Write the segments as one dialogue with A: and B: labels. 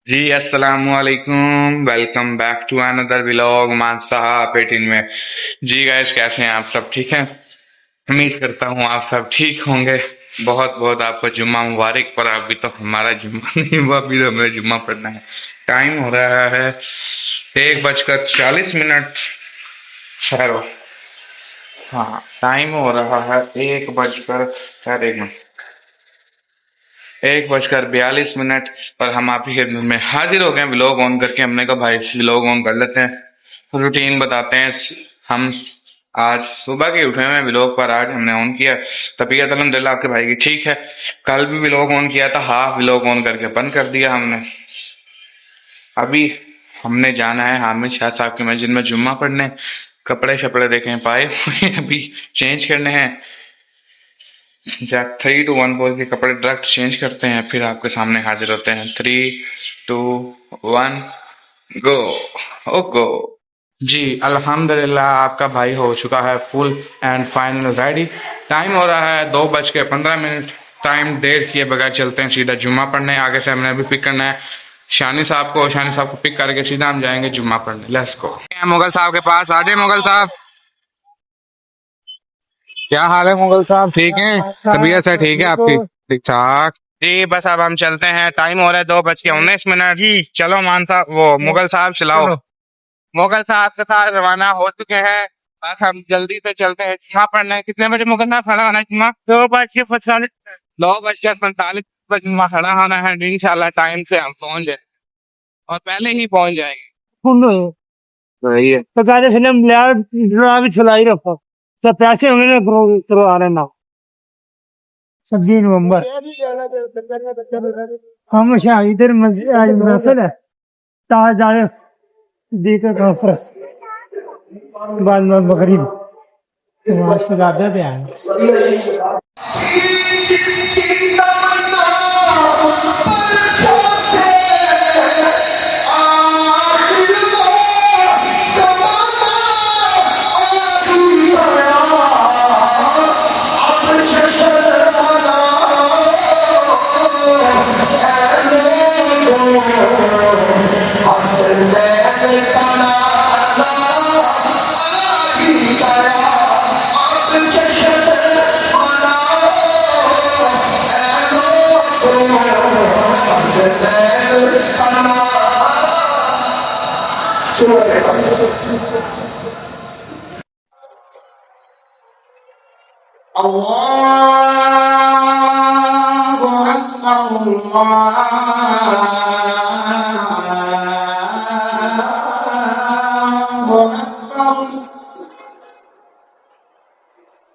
A: जी अस्सलाम वालेकुम। Welcome back to another vlog Mansa 18 में। जी गाइस, कैसे हैं आप? सब ठीक हैं? उम्मीद करता हूँ आप सब ठीक होंगे। बहुत बहुत आपको जुम्मा मुबारक। पर अभी तो हमारा जुम्मा नहीं हुआ, अभी तो हमें जुम्मा पढ़ना है। टाइम हो रहा है 1:40। ठहरो। हाँ, टाइम हो रहा है 1 बजकर, खैर 1:42। और हम आप ही के में हाजिर हो गए व्लॉग ऑन करके। हमने कहा भाई व्लॉग ऑन कर लेते हैं, रूटीन बताते हैं। हम आज सुबह के उठे हुए व्लॉग पर, आज हमने ऑन किया। तबीयत अल्हम्दुलिल्लाह आपके भाई की ठीक है। कल भी व्लॉग ऑन किया था, हाफ व्लॉग ऑन करके बंद कर दिया हमने। अभी हमने जाना है हामिद शाह साहब की मस्जिद में जुम्मा पढ़ने। कपड़े शपड़े देखें पाए हुए हैं, अभी चेंज करने हैं। या 3 to 1 बोल के कपड़े डायरेक्ट चेंज करते हैं, फिर आपके सामने हाजिर होते हैं। 3, 2, 1 गो। ओ गो। जी अल्हम्दुलिल्लाह आपका भाई हो चुका है full and final ready. Time हो रहा है 2:15। टाइम देर किए बगैर चलते हैं सीधा जुम्मा पढ़ने। आगे से हमने अभी पिक करना है शानी साहब को पिक करके सीधा हम जाएंगे जुम्मा पढ़ने। Let's go. मुगल साहब के पास आ जाए। मुगल साहब, क्या हाल है मुगल साहब? ठीक है? तबीयत से ठीक है आपकी? ठीक ठाक। जी बस अब हम चलते हैं। टाइम हो रहा है 2:19 जी। चलो मान साहब, वो मुगल साहब चलाओ। मुगल साहब के साथ रवाना हो चुके हैं। बस हम जल्दी से चलते हैं जुम्मा पढ़ने। कितने बजे मुगल साहब खड़ा होना है जुम्मा? 2:45। 2:45 पर जुम्मा खड़ा होना है। इंशाल्लाह टाइम से हम पहुंच जाए, और पहले ही पहुंच जाएंगे। सही है। तो कहते फिल्म भी चलाई रखो, तो पैसे होंगे ना करवा रहे ना। 26 नवंबर हमेशा इधर मस्जिद है, ताज जाने देकर कॉन्फ्रेंस बाद में मगरिब शगादत है।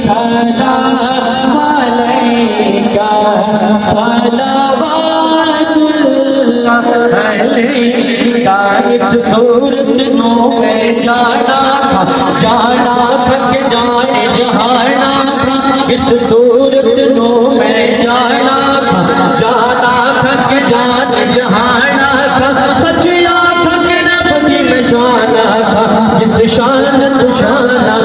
A: सलाम अलैका सलावतुल्लाह अलैका। इस सूरत नो में जाना थक जाने जहाना था। इस सूरत नो में जाना थक जाने जहाना था। सचिया थक नबी में शाना था जिस शान तुशाना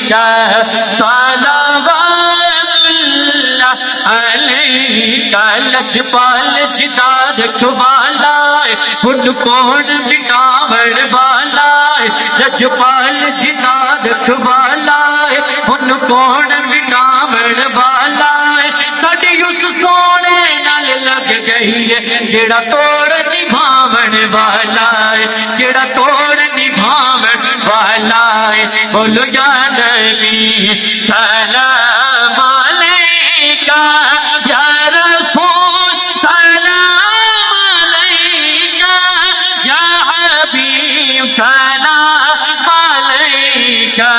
B: अलैका सलावतुल्लाह अलैका लजपाल जिदार रखवाला हुन कौन मिटावण वाला लजपाल जिदार रखवाला हुन कौन मिटावण वाला साडी उस सोने नाल लग गई है जेड़ा तोड़ निभावण वाला है जेड़ा तोड़ निभावण वाला है बोलो या नबी सलाम अलैका या रसूल सलाम अलैका या हबीब सलाम अलैका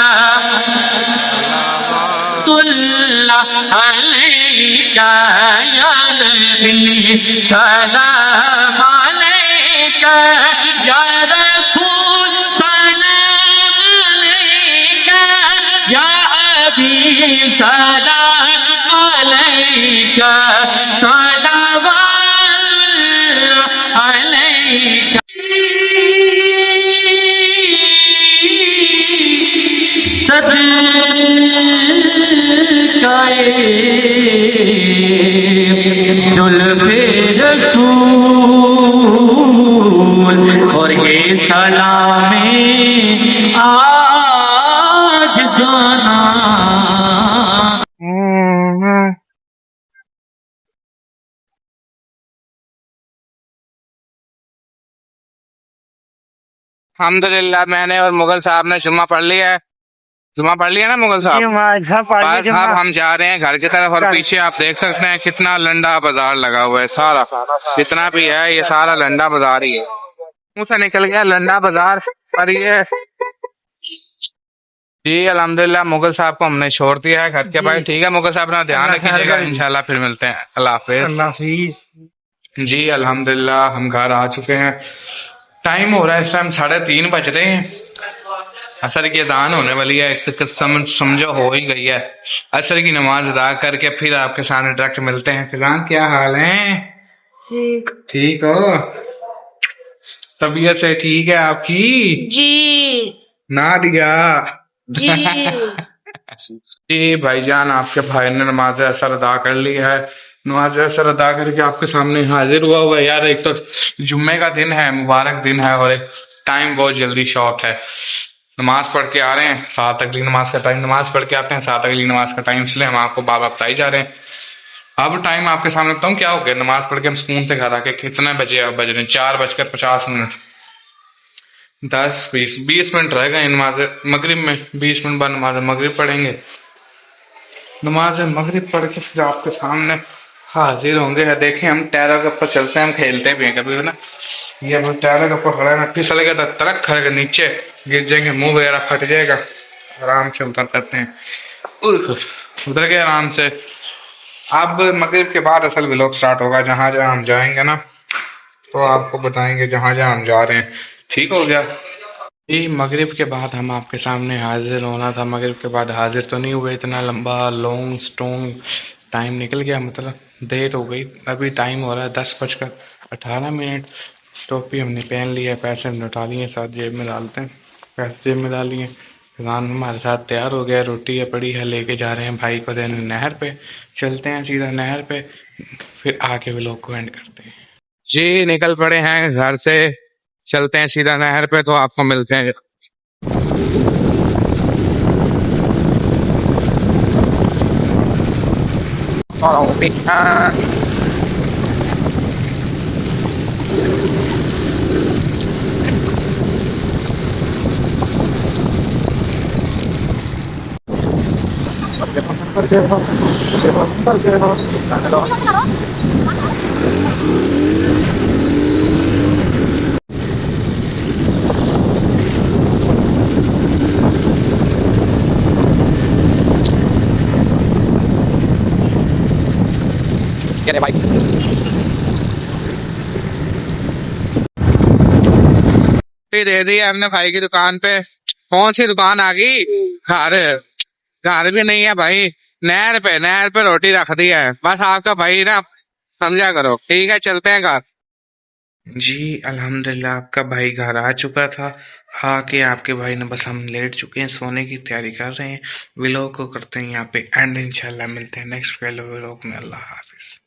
B: अलैका या नबी सलाम अलैका या रसूल सलाम अलैका या हबीब सलाम अलैका सलावतुल्लाह अलैका जुल्फे रसूल और ये सलामे आज जाना
A: अल्हम्दुलिल्लाह मैंने और मुगल साहब ने जुम्मा पढ़ लिया है। जुम्मा पढ़ लिया ना मुगल साहब? बस अब हम जा रहे हैं घर की तरफ और पीछे आप देख सकते हैं कितना लंडा बाजार लगा हुआ है। सारा जितना भी है ये सारा लंडा बाजार ही है। मुंह से निकल गया लंडा बाजार पर ये जी अल्हम्दुलिल्लाह मुगल साहब को हमने छोड़ दिया है घर के भाई। ठीक है मुगल साहब अपना ध्यान रखिएगा, इंशाल्लाह फिर मिलते हैं। अल्लाह हाफिज। जी अल्हम्दुलिल्लाह हम घर आ चुके हैं। टाइम हो रहा है इस टाइम 3:30 बज रहे हैं। असर की अजान होने वाली है, समझो हो ही गई है। असर की नमाज अदा करके फिर आपके सामने डायरेक्ट मिलते हैं। फिजान क्या हाल है? ठीक हो? तबीयत से ठीक है आपकी? जी ना दिया जी जी भाईजान आपके भाई ने नमाज असर अदा कर ली है। नमाज असर अदा करके आपके सामने हाजिर हुआ यार। एक तो जुम्मे का दिन है, मुबारक दिन है, और एक टाइम बहुत जल्दी शॉर्ट है। नमाज पढ़ के आ रहे हैं, 7 अगली नमाज का टाइम, नमाज पढ़ के आते हैं 7 अगली नमाज का टाइम, इसलिए हम आपको बाबा बताई जा रहे हैं। अब टाइम आपके सामने बताऊँ क्या हो गया। नमाज पढ़ के हम सुकून से घर आके कितने बजे अब बज रहे हैं 4:50 10-20 मिनट रह गए नमाज मगरिब में। 20 मिनट बाद नमाज मगरिब पढ़ेंगे। नमाज मगरिब पढ़ के फिर आपके सामने हाजिर होंगे। देखें हम टायरों के ऊपर चलते हैं, हम खेलते भी हैं कभी ना। ये अब टायरों के ऊपर खड़ा है, फिसलेगा तो तड़क खड़ेगा, नीचे गिर जाएंगे, मुंह वगैरह फट जाएगा। आराम से उतर करते हैं, उतर के आराम से। अब मगरिब के बाद असल व्लॉग स्टार्ट होगा। जहां जहां हम जाएंगे ना तो आपको बताएंगे जहां जहां हम जा रहे हैं। ठीक हो गया जी। मगरिब के बाद हम आपके सामने हाजिर होना था, मगरिब के बाद हाजिर तो नहीं हुए। इतना लंबा लॉन्ग स्ट्रॉन्ग टाइम निकल गया, मतलब देर हो गई। अभी टाइम हो रहा है 10:18। टोपी हमने पहन ली है, पैसे हमने उठा लिए, साथ जेब में डालते हैं, पैसे जेब में डाल लिए। फिजान हमारे साथ तैयार हो गया, रोटी है पड़ी है, लेके जा रहे हैं भाई को देने नहर पे। चलते हैं सीधा नहर पे, फिर आके भी लोग को एंड करते हैं। जी निकल पड़े हैं घर से, चलते हैं सीधा नहर पे, तो आपको मिलते हैं। भाई दे दी हमने भाई की दुकान पे। कौन सी दुकान आ गई? घर घर भी नहीं है भाई, नहर पे रोटी रख दी है। बस आपका भाई ना समझा करो। ठीक है चलते हैं घर। जी अल्हम्दुलिल्लाह आपका भाई घर आ चुका था। आके आपके भाई ने बस हम लेट चुके हैं, सोने की तैयारी कर रहे हैं। व्लॉग को करते हैं यहाँ पे एंड, इंशाल्लाह मिलते हैं नेक्स्ट व्लॉग में। अल्लाह हाफिज।